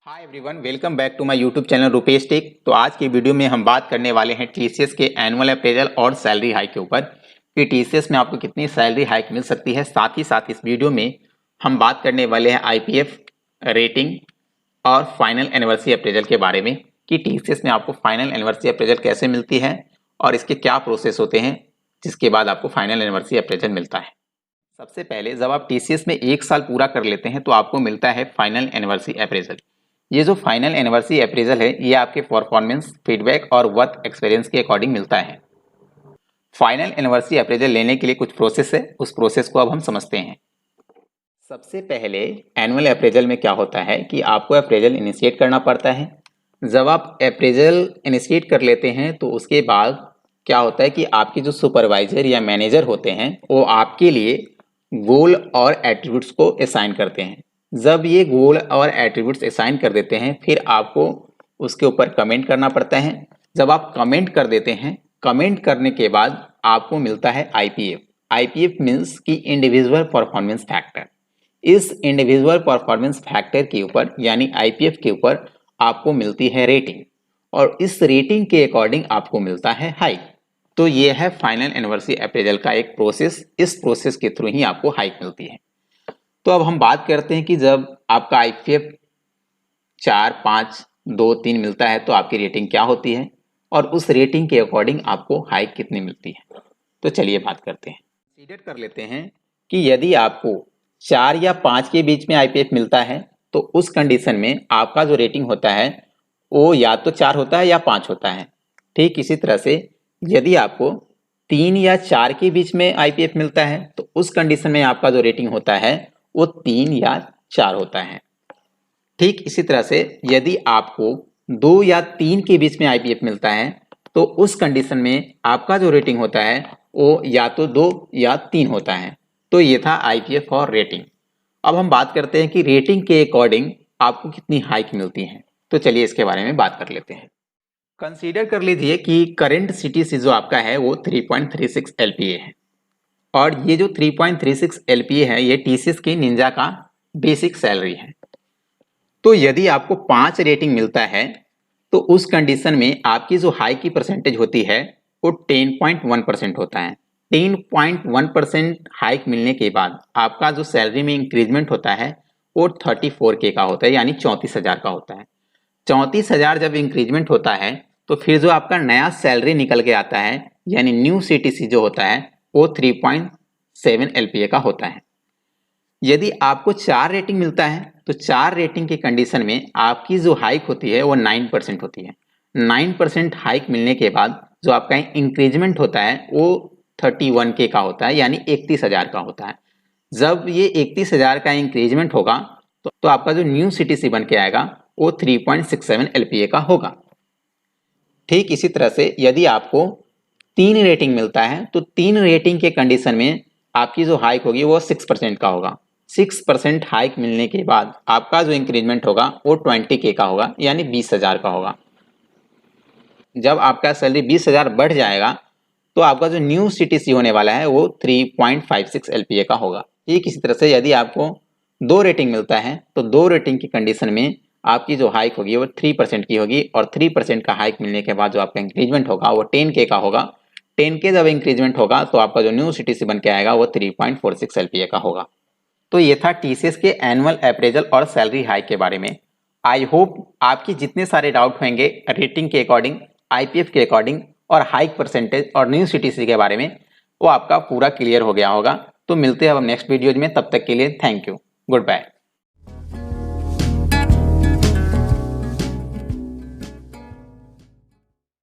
Hi everyone, welcome back to my YouTube channel Rupesh tech. तो आज की वीडियो में हम बात करने वाले हैं टीसीएस के एनुअल अप्रेजल और सैलरी हाइक के ऊपर कि टीसीएस में आपको कितनी सैलरी हाइक मिल सकती है। साथ ही साथ इस वीडियो में हम बात करने वाले हैं आईपीएफ रेटिंग और फाइनल एनिवर्सरी अप्रेजल के बारे में कि टीसीएस में आपको फाइनल एनिवर्सरी अप्रेजल कैसे मिलती है और इसके क्या प्रोसेस होते हैं जिसके बाद आपको फाइनल एनिवर्सरी अप्रेजल मिलता है। सबसे पहले जब आप टीसीएस में 1 साल पूरा कर लेते हैं तो आपको मिलता है फाइनल एनिवर्सरी अप्रेजल। ये जो फाइनल एनिवर्सरी अप्रेजल है ये आपके परफॉर्मेंस, फीडबैक और वर्क एक्सपीरियंस के अकॉर्डिंग मिलता है। फाइनल एनिवर्सरी अप्रेजल लेने के लिए कुछ प्रोसेस है, उस प्रोसेस को अब हम समझते हैं। सबसे पहले एनुअल अप्रेजल में क्या होता है कि आपको अप्रेजल इनिशिएट करना पड़ता है। जब आप अप्रेजल इनिशिएट कर लेते हैं तो उसके बाद क्या होता है कि आपके जो सुपरवाइजर या मैनेजर होते हैं वो आपके लिए गोल और एट्रीब्यूट्स को असाइन करते हैं। जब ये गोल और एट्रीब्यूट्स असाइन कर देते हैं फिर आपको उसके ऊपर कमेंट करना पड़ता है। जब आप कमेंट कर देते हैं, कमेंट करने के बाद आपको मिलता है आईपीएफ। आईपीएफ मीन्स कि इंडिविजुअल परफॉर्मेंस फैक्टर। इस इंडिविजुअल परफॉर्मेंस फैक्टर के ऊपर यानी आईपीएफ के ऊपर आपको मिलती है रेटिंग और इस रेटिंग के अकॉर्डिंग आपको मिलता है हाइक। तो ये है फाइनल एनिवर्सरी अप्रेजल का एक प्रोसेस। इस प्रोसेस के थ्रू ही आपको हाइक मिलती है। तो अब हम बात करते हैं कि जब आपका आईपीएफ 4, 5, 2, 3 मिलता है तो आपकी रेटिंग क्या होती है और उस रेटिंग के अकॉर्डिंग आपको हाइक कितनी मिलती है। तो चलिए बात करते हैं। कंसीडर कर लेते हैं कि यदि आपको 4 या 5 के बीच में आईपीएफ मिलता है तो उस कंडीशन में आपका जो रेटिंग होता है वो या तो 4 होता है या 5 होता है। ठीक इसी तरह से यदि आपको 3 या 4 के बीच में आईपीएफ मिलता है तो उस कंडीशन में आपका जो रेटिंग होता है वो 3 या 4 होता है। ठीक इसी तरह से यदि आपको 2 या 3 के बीच में आईपीएफ मिलता है तो उस कंडीशन में आपका जो रेटिंग होता है वो या तो 2 या 3 होता है। तो ये था आईपीएफ और रेटिंग। अब हम बात करते हैं कि रेटिंग के अकॉर्डिंग आपको कितनी हाइक मिलती है। तो चलिए इसके बारे में बात कर लेते हैं। कंसीडर कर लीजिए कि करंट सीटीसी जो आपका है वो 3.36 एलपीए है और ये जो 3.36 एलपीए है ये टीसीएस की निंजा का बेसिक सैलरी है। तो यदि आपको 5 रेटिंग मिलता है तो उस कंडीशन में आपकी जो हाई की परसेंटेज होती है वो 10.1% होता है। 10.1% हाइक मिलने के बाद आपका जो सैलरी में इंक्रीजमेंट होता है वो 34K का होता है यानी 34,000 का होता है। 34,000 जब इंक्रीजमेंट होता है तो फिर जो आपका नया सैलरी निकल के आता है यानी न्यू सीटीसी जो होता है वो 3.7 एलपीए का होता है। यदि आपको 4 रेटिंग मिलता है तो 4 रेटिंग के कंडीशन में आपकी जो हाइक होती है वो 9% होती है। 9% हाइक मिलने के बाद जो आपका इंक्रीजमेंट होता है वो 31K का होता है यानी 31,000 का होता है। जब ये 31,000 का इंक्रीजमेंट होगा तो आपका जो न्यू सीटीसी बन के आएगा वो 3.67 एलपीए का होगा। ठीक इसी तरह से यदि आपको 3 रेटिंग मिलता है तो 3 रेटिंग के कंडीशन में आपकी जो हाइक होगी वो 6% का होगा। 6% हाइक मिलने के बाद आपका जो इंक्रीजमेंट होगा वो 20K का होगा यानी 20,000 का होगा। जब आपका सैलरी 20,000 बढ़ जाएगा तो आपका जो न्यू सीटीसी होने वाला है वो 3.56 एलपीए का होगा। ठीक इसी तरह से यदि आपको 2 रेटिंग मिलता है तो 2 रेटिंग की कंडीशन में आपकी जो हाइक होगी वो 3% की होगी और 3% का हाइक मिलने के बाद जो आपका इंक्रीजमेंट होगा वो 10K का होगा। 10K जब इंक्रीजमेंट होगा तो आपका जो न्यू सीटीसी बन के आएगा वो 3.46 एलपीए का होगा। तो ये था टीसीएस के एनुअल अप्रेजल और सैलरी हाइक के बारे में। आई होप आपके जितने सारे डाउट होंगे रेटिंग के अकॉर्डिंग, आईपीएफ के अकॉर्डिंग और हाइक परसेंटेज और न्यू सीटीसी के बारे में वो आपका पूरा क्लियर हो गया होगा। तो मिलते हैं अब नेक्स्ट वीडियोज में, तब तक के लिए थैंक यू, गुड बाय।